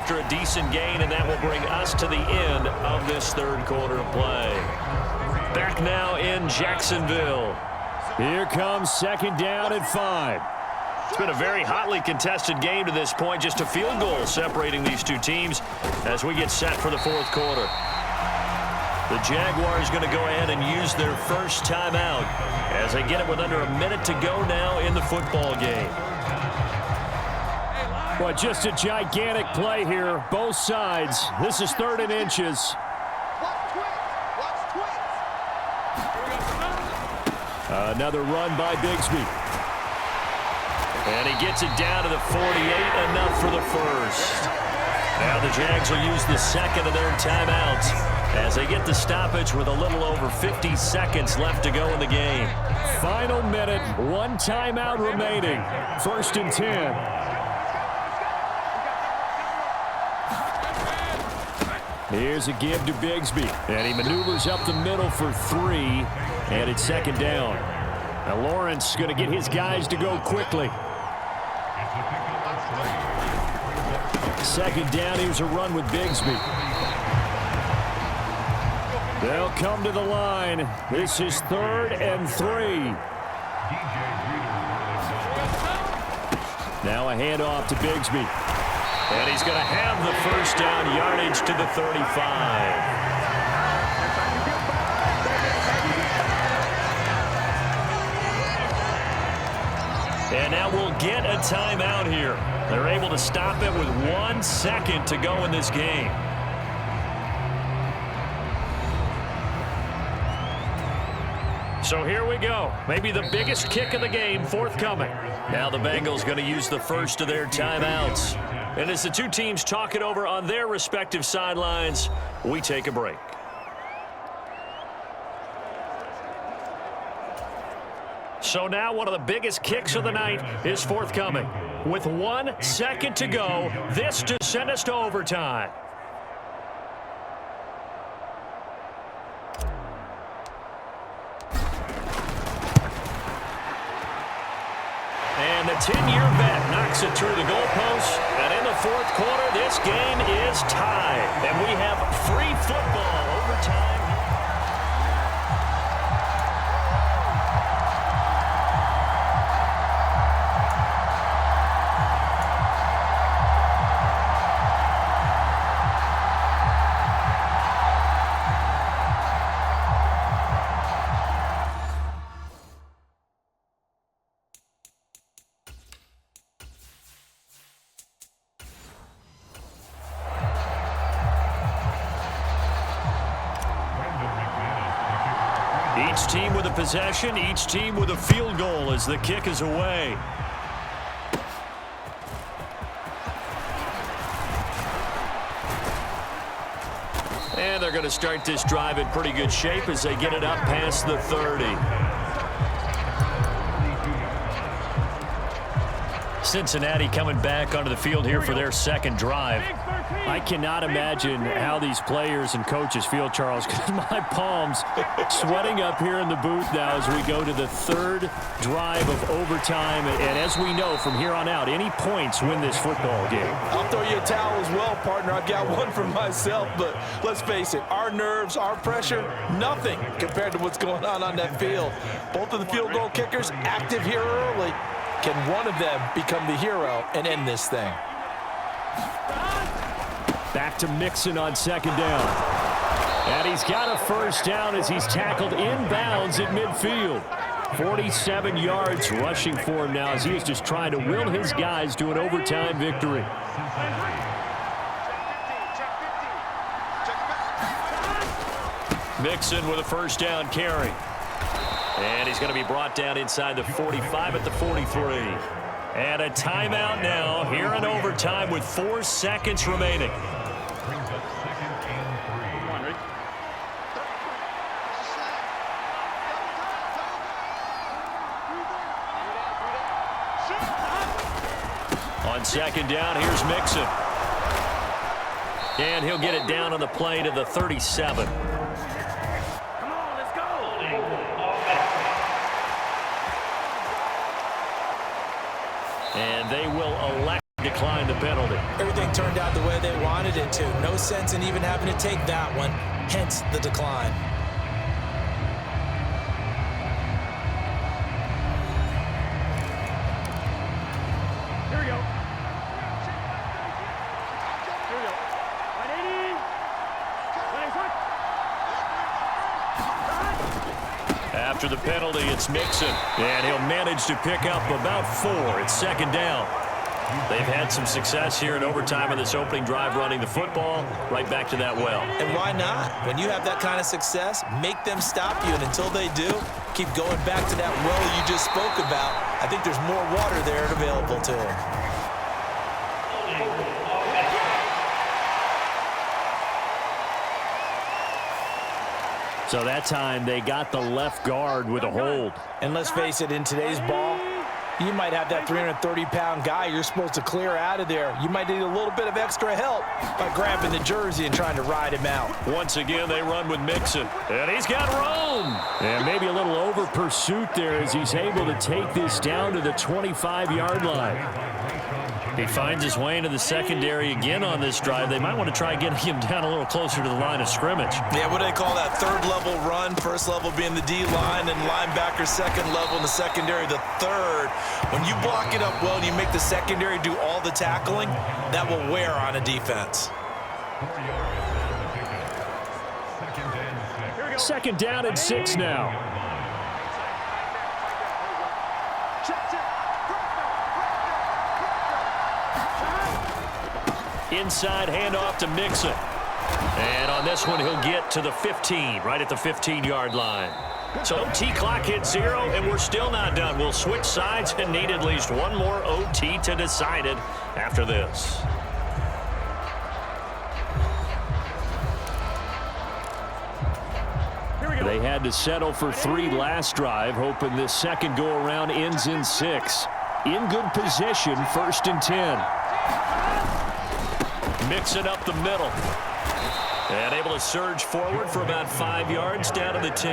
after a decent gain, and that will bring us to the end of this third quarter of play. Back now in Jacksonville. Here comes second down and 5. It's been a very hotly contested game to this point. Just a field goal separating these two teams as we get set for the fourth quarter. The Jaguars going to go ahead and use their first timeout as they get it with under a minute to go now in the football game. Well, just a gigantic play here, both sides. This is 3rd and inches. Another run by Bigsby. And he gets it down to the 48, enough for the first. Now the Jags will use the second of their timeouts as they get the stoppage with a little over 50 seconds left to go in the game. Final minute, 1 timeout remaining. 1st and 10. Here's a give to Bigsby. And he maneuvers up the middle for 3. And it's second down. Now Lawrence going to get his guys to go quickly. Second down, here's a run with Bigsby. They'll come to the line. This is 3rd and 3. Now a handoff to Bigsby. And he's going to have the first down, yardage to the 35. And now we'll get a timeout here. They're able to stop it with 1 second to go in this game. So here we go. Maybe the biggest kick of the game forthcoming. Now the Bengals going to use the first of their timeouts. And as the two teams talk it over on their respective sidelines, we take a break. So now one of the biggest kicks of the night is forthcoming. With 1 second to go, this to send us to overtime. And the 10-year vet knocks it through the goalpost. And in the fourth quarter, this game is tied. And we have free football overtime. Each team with a possession, each team with a field goal as the kick is away. And they're going to start this drive in pretty good shape as they get it up past the 30. Cincinnati coming back onto the field here for their second drive. I cannot imagine how these players and coaches feel, Charles, because my palms sweating up here in the booth now as we go to the third drive of overtime. And as we know, from here on out, any points win this football game. I'll throw you a towel as well, partner. I've got one for myself, but let's face it, our nerves, our pressure, nothing compared to what's going on that field. Both of the field goal kickers active here early. Can one of them become the hero and end this thing? Back to Mixon on second down. And he's got a first down as he's tackled inbounds at midfield. 47 yards rushing for him now as he is just trying to will his guys to an overtime victory. Mixon with a first down carry. And he's going to be brought down inside the 45 at the 43. And a timeout now here in overtime with 4 seconds remaining. On second down, here's Mixon. And he'll get it down on the play to the 37. And they will elect to declined the penalty. Everything turned out the way they wanted it to. No sense in even having to take that one, hence the decline. After the penalty, it's Mixon, and he'll manage to pick up about 4. It's second down. They've had some success here in overtime in this opening drive running the football right back to that well. And why not? When you have that kind of success, make them stop you, and until they do, keep going back to that well you just spoke about. I think there's more water there available to them. So that time they got the left guard with a hold. And let's face it, in today's ball, you might have that 330-pound guy you're supposed to clear out of there. You might need a little bit of extra help by grabbing the jersey and trying to ride him out. Once again, they run with Mixon. And he's got room. And maybe a little over pursuit there as he's able to take this down to the 25-yard line. He finds his way into the secondary again on this drive. They might want to try getting him down a little closer to the line of scrimmage. Yeah, what do they call that? Third level run. First level being the D-line and linebacker. Second level in the secondary, the third. When you block it up well and you make the secondary do all the tackling, that will wear on a defense. Second down and 6 now. Inside handoff to Mixon. And on this one, he'll get to the 15, right at the 15-yard line. So OT clock hit 0, and we're still not done. We'll switch sides and need at least one more OT to decide it after this. They had to settle for 3 last drive, hoping this second go-around ends in 6. In good position, 1st and 10. Mixing up the middle. And able to surge forward for about 5 yards down to the 10.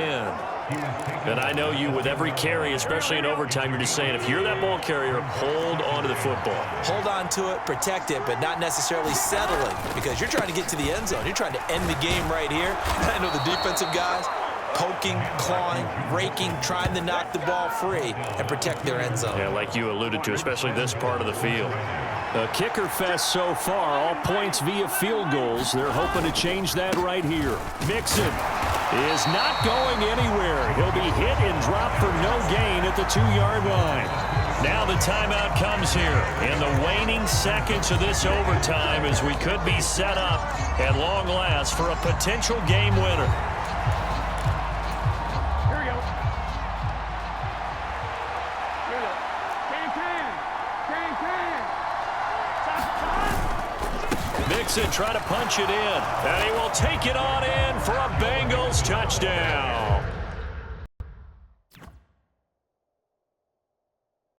And I know you, with every carry, especially in overtime, you're just saying, if you're that ball carrier, hold on to the football. Hold on to it, protect it, but not necessarily settling, because you're trying to get to the end zone. You're trying to end the game right here. And I know the defensive guys poking, clawing, raking, trying to knock the ball free and protect their end zone. Yeah, like you alluded to, especially this part of the field. A kicker fest so far, all points via field goals. They're hoping to change that right here. Mixon is not going anywhere. He'll be hit and dropped for no gain at the 2-yard line. Now the timeout comes here in the waning seconds of this overtime as we could be set up at long last for a potential game winner. Mixon try to punch it in, and he will take it on in for a Bengals touchdown.